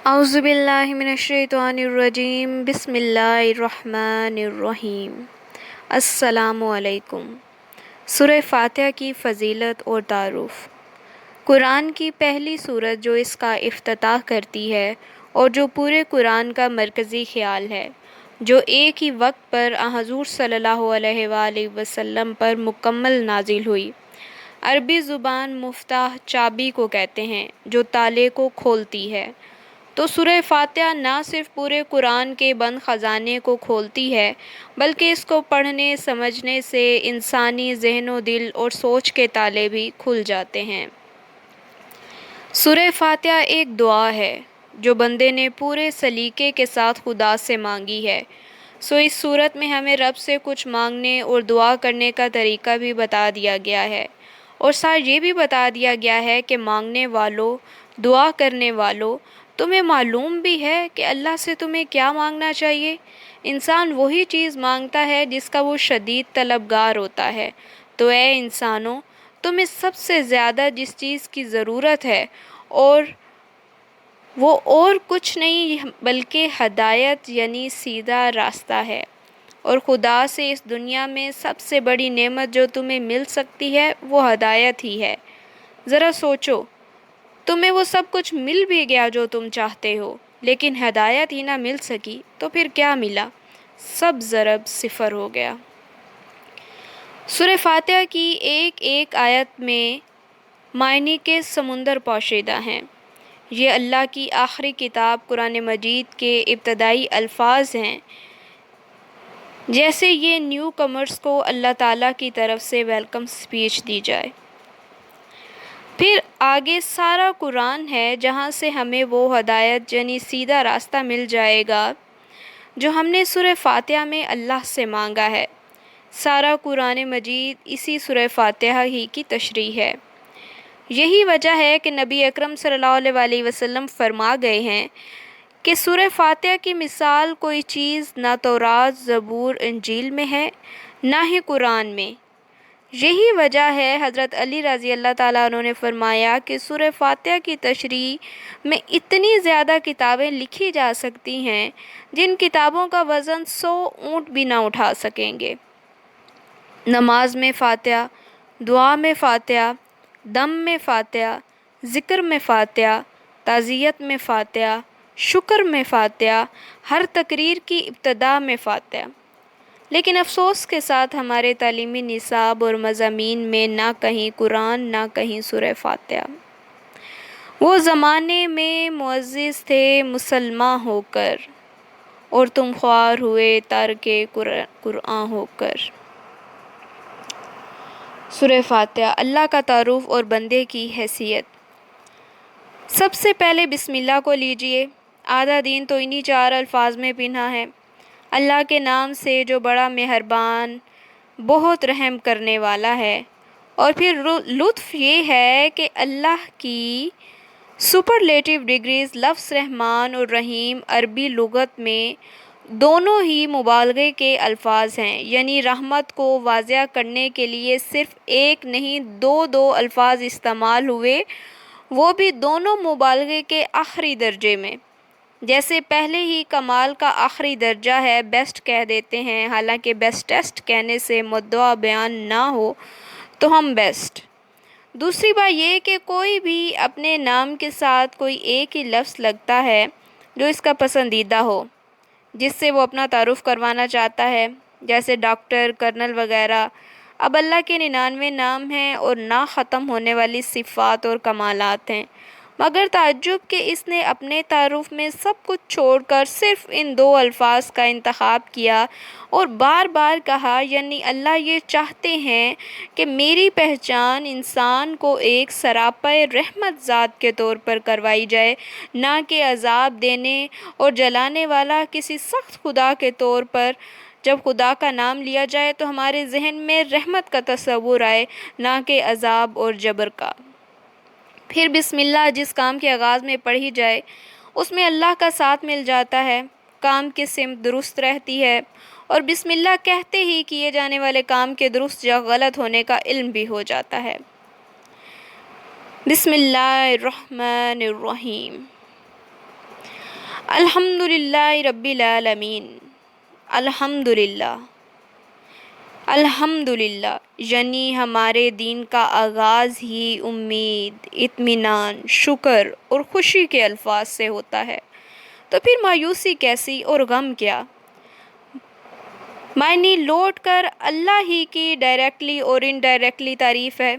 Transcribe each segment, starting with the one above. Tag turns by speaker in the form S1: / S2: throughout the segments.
S1: اعوذ باللہ من الشیطان الرجیم بسم اللہ الرحمن الرحیم۔ السلام علیکم۔ سورہ فاتحہ کی فضیلت اور تعارف۔ قرآن کی پہلی سورت جو اس کا افتتاح کرتی ہے اور جو پورے قرآن کا مرکزی خیال ہے، جو ایک ہی وقت پر حضور صلی اللہ علیہ وآلہ وسلم پر مکمل نازل ہوئی۔ عربی زبان مفتاح چابی کو کہتے ہیں جو تالے کو کھولتی ہے، تو سورہ فاتحہ نہ صرف پورے قرآن کے بند خزانے کو کھولتی ہے بلکہ اس کو پڑھنے سمجھنے سے انسانی ذہن و دل اور سوچ کے تالے بھی کھل جاتے ہیں۔ سورہ فاتحہ ایک دعا ہے جو بندے نے پورے سلیقے کے ساتھ خدا سے مانگی ہے، سو اس صورت میں ہمیں رب سے کچھ مانگنے اور دعا کرنے کا طریقہ بھی بتا دیا گیا ہے، اور ساتھ یہ بھی بتا دیا گیا ہے کہ مانگنے والوں، دعا کرنے والوں، تمہیں معلوم بھی ہے کہ اللہ سے تمہیں کیا مانگنا چاہیے۔ انسان وہی چیز مانگتا ہے جس کا وہ شدید طلبگار ہوتا ہے، تو اے انسانوں، تمہیں سب سے زیادہ جس چیز کی ضرورت ہے اور وہ اور کچھ نہیں بلکہ ہدایت یعنی سیدھا راستہ ہے، اور خدا سے اس دنیا میں سب سے بڑی نعمت جو تمہیں مل سکتی ہے وہ ہدایت ہی ہے۔ ذرا سوچو، تمہیں وہ سب کچھ مل بھی گیا جو تم چاہتے ہو، لیکن ہدایت ہی نہ مل سکی تو پھر کیا ملا؟ سب ضرب صفر ہو گیا۔ سورہ فاتحہ کی ایک ایک آیت میں معنی کے سمندر پوشیدہ ہیں۔ یہ اللہ کی آخری کتاب قرآن مجید کے ابتدائی الفاظ ہیں، جیسے یہ نیو کمرز کو اللہ تعالیٰ کی طرف سے ویلکم سپیچ دی جائے۔ پھر آگے سارا قرآن ہے جہاں سے ہمیں وہ ہدایت یعنی سیدھا راستہ مل جائے گا جو ہم نے سورہ فاتحہ میں اللہ سے مانگا ہے۔ سارا قرآن مجید اسی سورہ فاتحہ ہی کی تشریح ہے۔ یہی وجہ ہے کہ نبی اکرم صلی اللہ علیہ وآلہ وسلم فرما گئے ہیں کہ سورہ فاتحہ کی مثال کوئی چیز نہ تورات، زبور، انجیل میں ہے، نہ ہی قرآن میں۔ یہی وجہ ہے حضرت علی رضی اللہ تعالیٰ عنہ نے فرمایا کہ سورہ فاتحہ کی تشریح میں اتنی زیادہ کتابیں لکھی جا سکتی ہیں جن کتابوں کا وزن 100 اونٹ بھی نہ اٹھا سکیں گے۔ نماز میں فاتحہ، دعا میں فاتحہ، دم میں فاتحہ، ذکر میں فاتحہ، تعزیت میں فاتحہ، شکر میں فاتحہ، ہر تقریر کی ابتدا میں فاتحہ۔ لیکن افسوس کے ساتھ ہمارے تعلیمی نصاب اور مضامین میں نہ کہیں قرآن نہ کہیں سورہ فاتحہ۔ وہ زمانے میں معزز تھے مسلمان ہو کر، اور تم خوار ہوئے تارک قرآن ہو کر۔ سورہ فاتحہ، اللہ کا تعارف اور بندے کی حیثیت۔ سب سے پہلے بسم اللہ کو لیجئے۔ آدھا دین تو انہی 4 الفاظ میں پنہا ہے۔ اللہ کے نام سے جو بڑا مہربان، بہت رحم کرنے والا ہے۔ اور پھر لطف یہ ہے کہ اللہ کی سپرلیٹو ڈگریز لفظ رحمان اور رحیم عربی لغت میں دونوں ہی مبالغے کے الفاظ ہیں، یعنی رحمت کو واضح کرنے کے لیے صرف ایک نہیں دو الفاظ استعمال ہوئے، وہ بھی دونوں مبالغے کے آخری درجے میں۔ جیسے پہلے ہی کمال کا آخری درجہ ہے، بیسٹ کہہ دیتے ہیں، حالانکہ بیسٹسٹ کہنے سے مدعا بیان نہ ہو تو ہم بیسٹ۔ دوسری بات یہ کہ کوئی بھی اپنے نام کے ساتھ کوئی ایک ہی لفظ لگتا ہے جو اس کا پسندیدہ ہو، جس سے وہ اپنا تعارف کروانا چاہتا ہے، جیسے ڈاکٹر، کرنل وغیرہ۔ اب اللہ کے 99 نام ہیں اور نہ ختم ہونے والی صفات اور کمالات ہیں، مگر تعجب کہ اس نے اپنے تعارف میں سب کچھ چھوڑ کر صرف ان 2 الفاظ کا انتخاب کیا اور بار بار کہا، یعنی اللہ یہ چاہتے ہیں کہ میری پہچان انسان کو ایک سراپے رحمت ذات کے طور پر کروائی جائے، نہ کہ عذاب دینے اور جلانے والا کسی سخت خدا کے طور پر۔ جب خدا کا نام لیا جائے تو ہمارے ذہن میں رحمت کا تصور آئے، نہ کہ عذاب اور جبر کا۔ پھر بسم اللہ جس کام کے آغاز میں پڑھی جائے اس میں اللہ کا ساتھ مل جاتا ہے، کام کی سمت درست رہتی ہے، اور بسم اللہ کہتے ہی کیے جانے والے کام کے درست یا غلط ہونے کا علم بھی ہو جاتا ہے۔ بسم اللہ الرحمن الرحیم۔ الحمد للہ رب العالمین، الحمد للہ، الحمد للہ، یعنی ہمارے دین کا آغاز ہی امید، اطمینان، شکر اور خوشی کے الفاظ سے ہوتا ہے، تو پھر مایوسی کیسی اور غم کیا؟ معنی لوٹ کر اللہ ہی کی ڈائریکٹلی اور انڈائریکٹلی تعریف ہے۔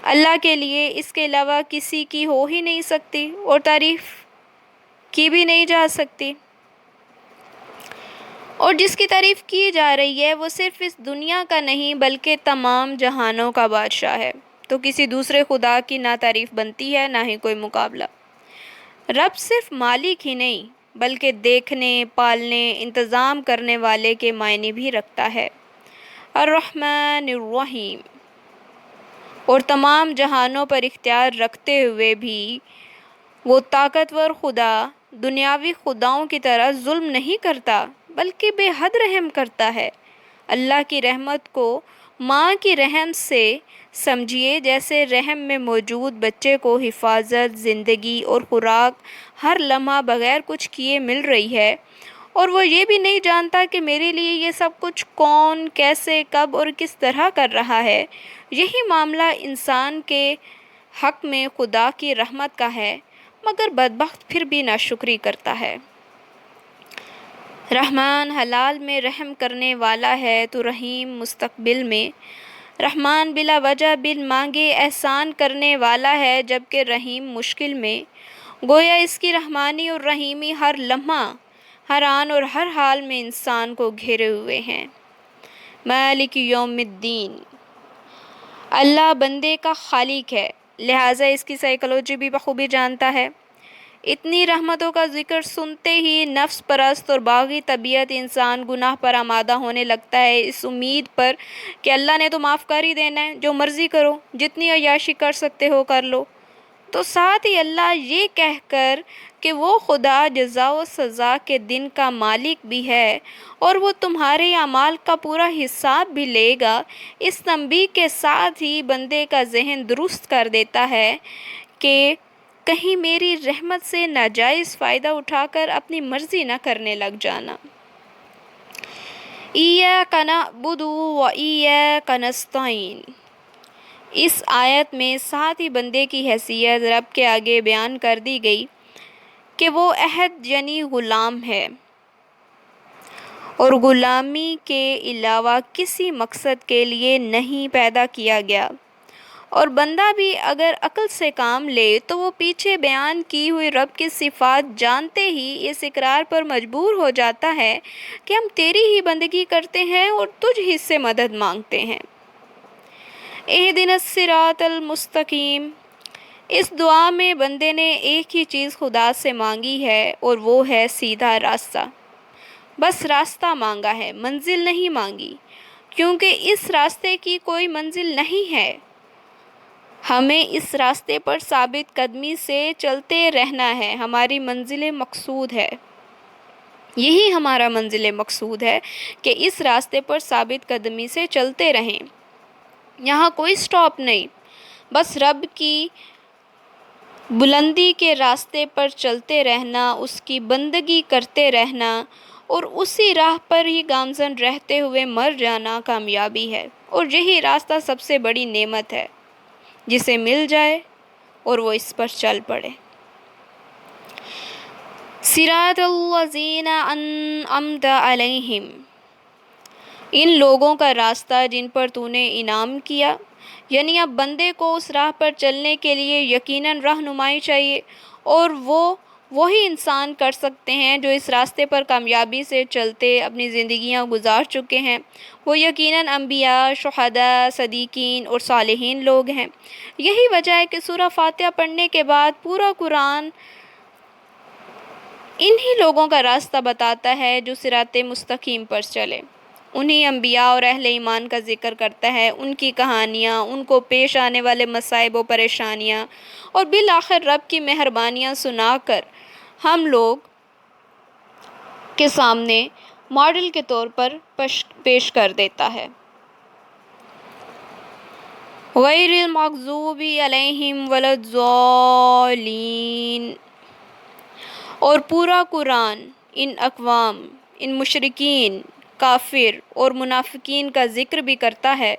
S1: اللہ کے لیے اس کے علاوہ کسی کی ہو ہی نہیں سکتی اور تعریف کی بھی نہیں جا سکتی، اور جس کی تعریف کی جا رہی ہے وہ صرف اس دنیا کا نہیں بلکہ تمام جہانوں کا بادشاہ ہے، تو کسی دوسرے خدا کی نہ تعریف بنتی ہے نہ ہی کوئی مقابلہ۔ رب صرف مالک ہی نہیں بلکہ دیکھنے، پالنے، انتظام کرنے والے کے معنی بھی رکھتا ہے۔ الرحمن الرحیم، اور تمام جہانوں پر اختیار رکھتے ہوئے بھی وہ طاقتور خدا دنیاوی خداؤں کی طرح ظلم نہیں کرتا بلکہ بے حد رحم کرتا ہے۔ اللہ کی رحمت کو ماں کی رحم سے سمجھیے، جیسے رحم میں موجود بچے کو حفاظت، زندگی اور خوراک ہر لمحہ بغیر کچھ کیے مل رہی ہے، اور وہ یہ بھی نہیں جانتا کہ میرے لیے یہ سب کچھ کون، کیسے، کب اور کس طرح کر رہا ہے۔ یہی معاملہ انسان کے حق میں خدا کی رحمت کا ہے، مگر بدبخت پھر بھی ناشکری کرتا ہے۔ رحمان حلال میں رحم کرنے والا ہے تو رحیم مستقبل میں۔ رحمان بلا وجہ بن مانگے احسان کرنے والا ہے، جبکہ رحیم مشکل میں۔ گویا اس کی رحمانی اور رحیمی ہر لمحہ، ہر آن اور ہر حال میں انسان کو گھیرے ہوئے ہیں۔ مالک یوم الدین، اللہ بندے کا خالق ہے، لہٰذا اس کی سائیکالوجی بھی بخوبی جانتا ہے۔ اتنی رحمتوں کا ذکر سنتے ہی نفس پرست اور باغی طبیعت انسان گناہ پر آمادہ ہونے لگتا ہے، اس امید پر کہ اللہ نے تو معاف کر ہی دینا ہے، جو مرضی کرو، جتنی عیاشی کر سکتے ہو کر لو۔ تو ساتھ ہی اللہ یہ کہہ کر کہ وہ خدا جزا و سزا کے دن کا مالک بھی ہے اور وہ تمہارے اعمال کا پورا حساب بھی لے گا، اس تنبیہ کے ساتھ ہی بندے کا ذہن درست کر دیتا ہے کہ کہیں میری رحمت سے ناجائز فائدہ اٹھا کر اپنی مرضی نہ کرنے لگ جانا۔ ایاک نعبد و ایاک نستعین، اس آیت میں ساتھ ہی بندے کی حیثیت رب کے آگے بیان کر دی گئی کہ وہ عہد یعنی غلام ہے اور غلامی کے علاوہ کسی مقصد کے لیے نہیں پیدا کیا گیا، اور بندہ بھی اگر عقل سے کام لے تو وہ پیچھے بیان کی ہوئی رب کی صفات جانتے ہی اس اقرار پر مجبور ہو جاتا ہے کہ ہم تیری ہی بندگی کرتے ہیں اور تجھ ہی سے مدد مانگتے ہیں۔ اہدنا الصراط المستقیم، اس دعا میں بندے نے ایک ہی چیز خدا سے مانگی ہے اور وہ ہے سیدھا راستہ۔ بس راستہ مانگا ہے، منزل نہیں مانگی، کیونکہ اس راستے کی کوئی منزل نہیں ہے۔ ہمیں اس راستے پر ثابت قدمی سے چلتے رہنا ہے، ہماری منزل مقصود ہے۔ یہی ہمارا منزل مقصود ہے کہ اس راستے پر ثابت قدمی سے چلتے رہیں، یہاں کوئی سٹاپ نہیں، بس رب کی بلندی کے راستے پر چلتے رہنا، اس کی بندگی کرتے رہنا اور اسی راہ پر ہی گامزن رہتے ہوئے مر جانا کامیابی ہے، اور یہی راستہ سب سے بڑی نعمت ہے، جسے مل جائے اور وہ اس پر چل پڑے۔ صراط الذین انعمت علیہم، ان لوگوں کا راستہ جن پر تو نے انعام کیا، یعنی اب بندے کو اس راہ پر چلنے کے لیے یقیناً رہنمائی چاہیے، اور وہی انسان کر سکتے ہیں جو اس راستے پر کامیابی سے چلتے اپنی زندگیاں گزار چکے ہیں، وہ یقیناً انبیاء، شہداء، صدیقین اور صالحین لوگ ہیں۔ یہی وجہ ہے کہ سورہ فاتحہ پڑھنے کے بعد پورا قرآن انہی لوگوں کا راستہ بتاتا ہے جو صراط مستقیم پر چلے، انہی انبیاء اور اہل ایمان کا ذکر کرتا ہے، ان کی کہانیاں، ان کو پیش آنے والے مصائب و پریشانیاں اور بالآخر رب کی مہربانیاں سنا کر ہم لوگ کے سامنے ماڈل کے طور پر پیش کر دیتا ہے۔ غیر المغضوب علیہم ولا الضالین، اور پورا قرآن ان اقوام، ان مشرکین، کافر اور منافقین کا ذکر بھی کرتا ہے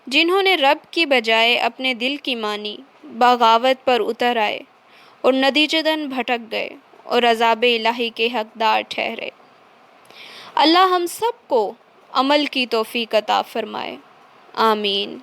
S1: جنہوں نے رب کی بجائے اپنے دل کی مانی، بغاوت پر اتر آئے اور نتیجتاً بھٹک گئے اور عذاب الہی کے حقدار ٹھہرے۔ اللہ ہم سب کو عمل کی توفیق عطا فرمائے، آمین۔